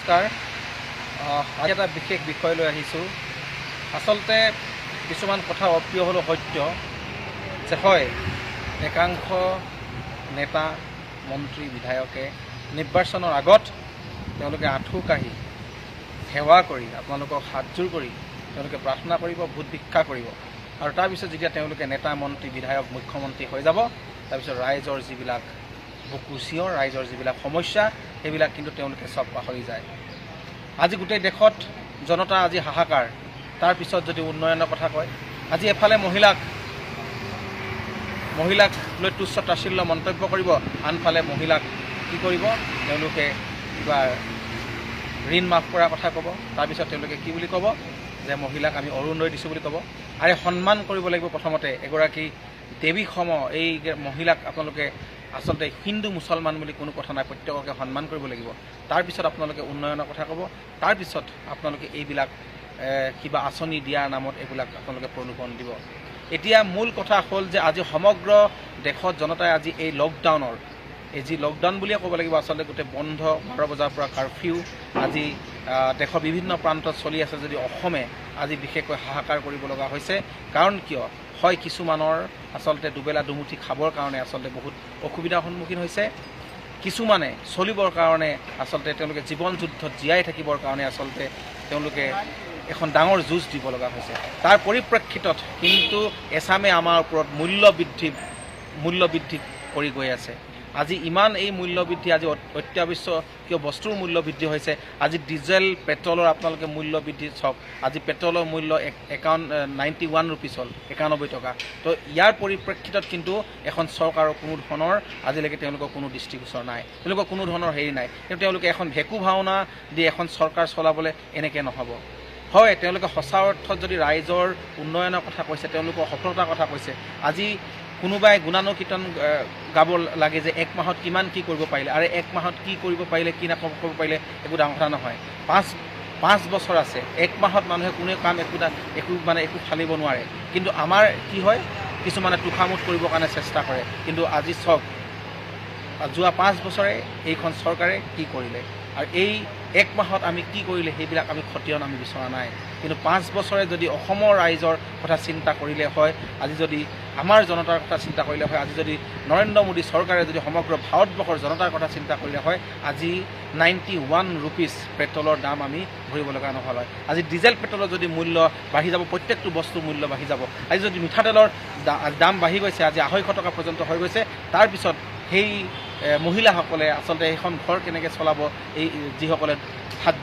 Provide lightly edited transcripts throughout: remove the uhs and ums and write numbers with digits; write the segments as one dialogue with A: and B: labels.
A: নমস্কাৰ। আজি এটা বিশেষ বিষয় লৈ আহিছোঁ। আচলতে কিছুমান কথা অপ্ৰিয় হ'লেও সত্য যে হয়, একাংশ নেতা মন্ত্ৰী বিধায়কে নিৰ্বাচনৰ আগত তেওঁলোকে আঁঠু কাঢ়ি সেৱা কৰি আপোনালোকক হাতযোৰ কৰি তেওঁলোকে প্ৰাৰ্থনা কৰিব, ভোট ভিক্ষা কৰিব, আৰু তাৰপিছত যেতিয়া তেওঁলোকে নেতা মন্ত্ৰী বিধায়ক মুখ্যমন্ত্ৰী হৈ যাব, তাৰপিছত ৰাইজৰ যিবিলাক বুকু চিঞৰ, ৰাইজৰ যিবিলাক সমস্যা, সেইবিলাক কিন্তু তেওঁলোকে চব পাহৰি যায়। আজি গোটেই দেশত জনতা আজি হাহাকাৰ, তাৰপিছত যদি উন্নয়নৰ কথা কয়, আজি এফালে মহিলাক লৈ তুচ্ছ তাচ্ছিল্য মন্তব্য কৰিব, আনফালে মহিলাক কি কৰিব, তেওঁলোকে কিবা ঋণ মাফ কৰাৰ কথা ক'ব, তাৰপিছত তেওঁলোকে কি বুলি ক'ব যে মহিলাক আমি অৰুণোদয় দিছোঁ বুলি ক'ব। আৰে সন্মান কৰিব লাগিব প্ৰথমতে এগৰাকী দেৱী সম এই মহিলাক আপোনালোকে আচলতে হিন্দু মুছলমান বুলি কোনো কথা নাই, প্ৰত্যেককে সন্মান কৰিব লাগিব। তাৰপিছত আপোনালোকে উন্নয়নৰ কথা ক'ব, তাৰপিছত আপোনালোকে এইবিলাক কিবা আঁচনি দিয়াৰ নামত এইবিলাক আপোনালোকে প্ৰলোভন দিব। এতিয়া মূল কথা হ'ল যে আজি সমগ্ৰ দেশত জনতাই আজি এই লকডাউনৰ এই যি লকডাউন বুলিয়ে ক'ব লাগিব, আচলতে গোটেই বন্ধ, 12 বজাৰ পৰা কাৰফিউ আজি দেশৰ বিভিন্ন প্ৰান্তত চলি আছে, যদি অসমে আজি বিশেষকৈ হাহাকাৰ কৰিব লগা হৈছে। কাৰণ কিয় হয়, কিছুমানৰ আচলতে দুবেলা দুমুঠি খাবৰ কাৰণে আচলতে বহুত অসুবিধাৰ সন্মুখীন হৈছে, কিছুমানে চলিবৰ কাৰণে আচলতে তেওঁলোকে জীৱন যুদ্ধত জীয়াই থাকিবৰ কাৰণে আচলতে তেওঁলোকে এখন ডাঙৰ যুঁজ দিব লগা হৈছে। তাৰ পৰিপ্ৰেক্ষিতত কিন্তু এছামে আমাৰ ওপৰত মূল্য বৃদ্ধি কৰি গৈ আছে। আজি ইমান এই মূল্য বৃদ্ধি, আজি অত্যাৱশ্যকীয় বস্তুৰ মূল্য বৃদ্ধি হৈছে। আজি ডিজেল পেট্ৰলৰ আপোনালোকে মূল্য বৃদ্ধি চাওক, আজি পেট্ৰলৰ মূল্য 91 ৰুপিজ হ'ল, 91 টকা। তো ইয়াৰ পৰিপ্ৰেক্ষিতত কিন্তু এখন চৰকাৰৰ কোনো ধৰণৰ আজিলৈকে তেওঁলোকৰ কোনো দৃষ্টিগোচৰ নাই, তেওঁলোকৰ কোনো ধৰণৰ হেৰি নাই। কিন্তু তেওঁলোকে এখন ভেকু ভাওনা দি এখন চৰকাৰ চলাবলৈ এনেকৈ নহ'ব। হয়, তেওঁলোকে সঁচা অৰ্থত যদি ৰাইজৰ উন্নয়নৰ কথা কৈছে, তেওঁলোকৰ সফলতাৰ কথা কৈছে, আজি কোনোবাই গুণানুকীৰ্তন গাব লাগে যে 1 মাহত কিমান কি কৰিব পাৰিলে, আৰু 1 মাহত কি কৰিব পাৰিলে, কি কৰিব পাৰিলে একো ডাঙৰ কথা নহয়। 5 বছৰ আছে, 1 মাহত মানুহে কোনো কাম একো ফালিব নোৱাৰে। কিন্তু আমাৰ কি হয়, কিছুমানে তোষামোদ কৰিবৰ কাৰণে চেষ্টা কৰে। কিন্তু আজি চাওক, যোৱা 5 বছৰে এইখন চৰকাৰে কি কৰিলে, আৰু এই 1 মাহত আমি কি কৰিলে, সেইবিলাক আমি খতিয়ান আমি বিচৰা নাই। কিন্তু 5 বছৰে যদি অসমৰ ৰাইজৰ কথা চিন্তা কৰিলে হয়, আজি যদি আমাৰ জনতাৰ কথা চিন্তা কৰিলে হয়, আজি যদি নৰেন্দ্ৰ মোদী চৰকাৰে যদি সমগ্ৰ ভাৰতবৰ্ষৰ জনতাৰ কথা চিন্তা কৰিলে হয়, আজি 91 ৰুপিজ পেট্ৰলৰ দাম আমি ভৰিব লগা নহ'ল হয়। আজি ডিজেল পেট্ৰলৰ যদি মূল্য বাঢ়ি যাব, প্ৰত্যেকটো বস্তুৰ মূল্য বাঢ়ি যাব। আজি যদি মিঠাতেলৰ দাম বাঢ়ি গৈছে, আজি 250 টকা পৰ্যন্ত হৈ গৈছে, তাৰপিছত সেই মহিলাসকলে আচলতে সেইখন ঘৰ কেনেকৈ চলাব, এই যিসকলে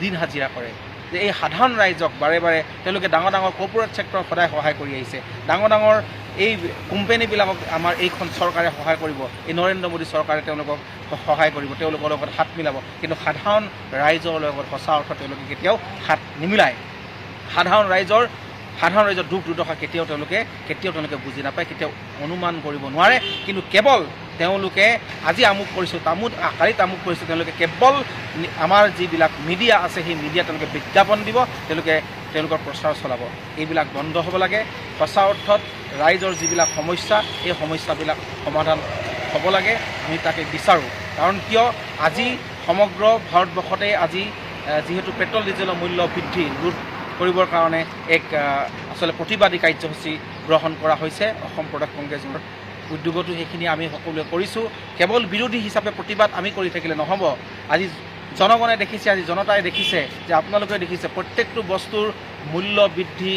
A: দিন হাজিৰা কৰে। যে এই সাধাৰণ ৰাইজক বাৰে বাৰে তেওঁলোকে ডাঙৰ কৰ্পৰেট ছেক্টৰক সদায় সহায় কৰি আহিছে, ডাঙৰ এই কোম্পানীবিলাকক আমাৰ এইখন চৰকাৰে সহায় কৰিব, এই নৰেন্দ্ৰ মোদী চৰকাৰে তেওঁলোকক সহায় কৰিব, তেওঁলোকৰ লগত হাত মিলাব। কিন্তু সাধাৰণ ৰাইজৰ লগত সঁচা অৰ্থত তেওঁলোকে কেতিয়াও হাত নিমিলায়। সাধাৰণ ৰাইজৰ দুখ দুৰ্দশা কেতিয়াও তেওঁলোকে বুজি নাপায়, কেতিয়াও অনুমান কৰিব নোৱাৰে। কিন্তু কেৱল তেওঁলোকে আজি আমুক কৰিছোঁ, কালি তামুক কৰিছোঁ, তেওঁলোকে কেৱল আমাৰ যিবিলাক মিডিয়া আছে সেই মিডিয়া তেওঁলোকে বিজ্ঞাপন দিব, তেওঁলোকৰ প্ৰচাৰ চলাব। এইবিলাক বন্ধ হ'ব লাগে। সঁচা অৰ্থত ৰাইজৰ যিবিলাক সমস্যা, এই সমস্যাবিলাক সমাধান হ'ব লাগে, আমি তাকে বিচাৰোঁ। কাৰণ কিয় আজি সমগ্ৰ ভাৰতবৰ্ষতে আজি যিহেতু পেট্ৰল ডিজেলৰ মূল্য বৃদ্ধি ৰোধ কৰিবৰ কাৰণে এক আচলতে প্ৰতিবাদী কাৰ্যসূচী গ্ৰহণ কৰা হৈছে। অসম প্ৰদেশ কংগ্ৰেছৰ উদ্যোগতো সেইখিনি আমি সকলোৱে কৰিছোঁ। কেৱল বিৰোধী হিচাপে প্ৰতিবাদ আমি কৰি থাকিলে নহ'ব। আজি জনগণে দেখিছে, আজি জনতাই দেখিছে, যে আপোনালোকে দেখিছে প্ৰত্যেকটো বস্তুৰ মূল্য বৃদ্ধি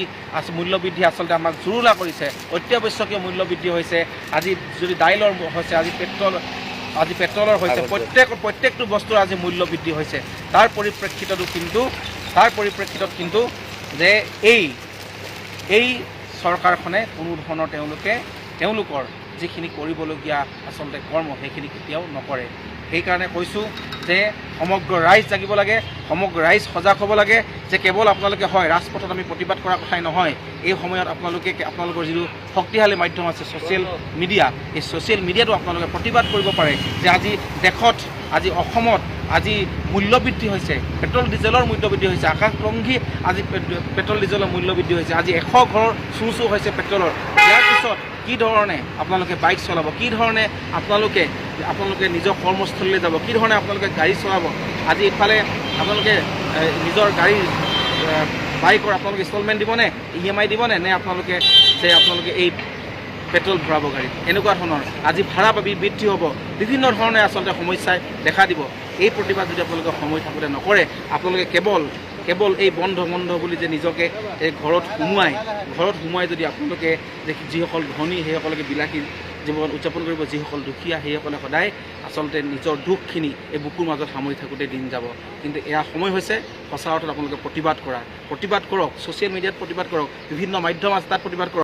A: আচলতে আমাক জুৰুলা কৰিছে। অত্যাৱশ্যকীয় মূল্য বৃদ্ধি হৈছে। আজি যদি দাইলৰ হৈছে, আজি পেট্ৰলৰ হৈছে, প্ৰত্যেকটো বস্তুৰ আজি মূল্য বৃদ্ধি হৈছে। তাৰ পৰিপ্ৰেক্ষিতত কিন্তু যে এই চৰকাৰখনে কোনো ধৰণৰ তেওঁলোকৰ যিখিনি কৰিবলগীয়া আচলতে কৰ্ম, সেইখিনি কেতিয়াও নকৰে। সেইকাৰণে কৈছোঁ যে সমগ্ৰ ৰাইজ জাগিব লাগে, সমগ্ৰ ৰাইজ সজাগ হ'ব লাগে, যে কেৱল আপোনালোকে হয় ৰাজপথত আমি প্ৰতিবাদ কৰাৰ কথাই নহয়, এই সময়ত আপোনালোকৰ যিটো শক্তিশালী মাধ্যম আছে ছ'চিয়েল মিডিয়া, এই ছ'চিয়েল মিডিয়াটো আপোনালোকে প্ৰতিবাদ কৰিব পাৰে যে আজি দেশত, আজি অসমত আজি মূল্য বৃদ্ধি হৈছে, পেট্ৰল ডিজেলৰ মূল্য বৃদ্ধি হৈছে, আকাশলংঘী আজি পেট্ৰল ডিজেলৰ মূল্য বৃদ্ধি হৈছে। আজি 100 ঘৰৰ চুৰ হৈছে পেট্ৰলৰ। ইয়াৰ পিছত কি ধৰণে আপোনালোকে বাইক চলাব, কি ধৰণে আপোনালোকে আপোনালোকে নিজৰ কৰ্মস্থলীলৈ যাব, কি ধৰণে আপোনালোকে গাড়ী চলাব। আজি ইফালে আপোনালোকে নিজৰ গাড়ীৰ বাইকৰ আপোনালোকে ইনষ্টলমেণ্ট দিবনে, EMI দিবনে, নে আপোনালোকে এই পেট্ৰল ভৰাব গাড়ীত, এনেকুৱা ধৰণৰ আজি ভাড়া বৃদ্ধি হ'ব, বিভিন্ন ধৰণে আচলতে সমস্যাই দেখা দিব। এই প্ৰতিবাদ যদি আপোনালোকে সময় থাকোঁতে নকৰে, আপোনালোকে কেৱল এই বন্ধ বুলি যে নিজকে এই ঘৰত সোমোৱাই যদি আপোনালোকে যিসকল ধনী সেইসকলকে বিলাসী জীৱন উদযাপন কৰিব, যিসকল দুখীয়া সেইসকলে সদায় আচলতে নিজৰ দুখখিনি এই বুকুৰ মাজত সামৰি থাকোঁতে দিন যাব। কিন্তু এয়া সময় হৈছে সঁচা অৰ্থত আপোনালোকে প্ৰতিবাদ কৰক, ছ'চিয়েল মিডিয়াত প্ৰতিবাদ কৰক, বিভিন্ন মাধ্যম আছে তাত প্ৰতিবাদ কৰক।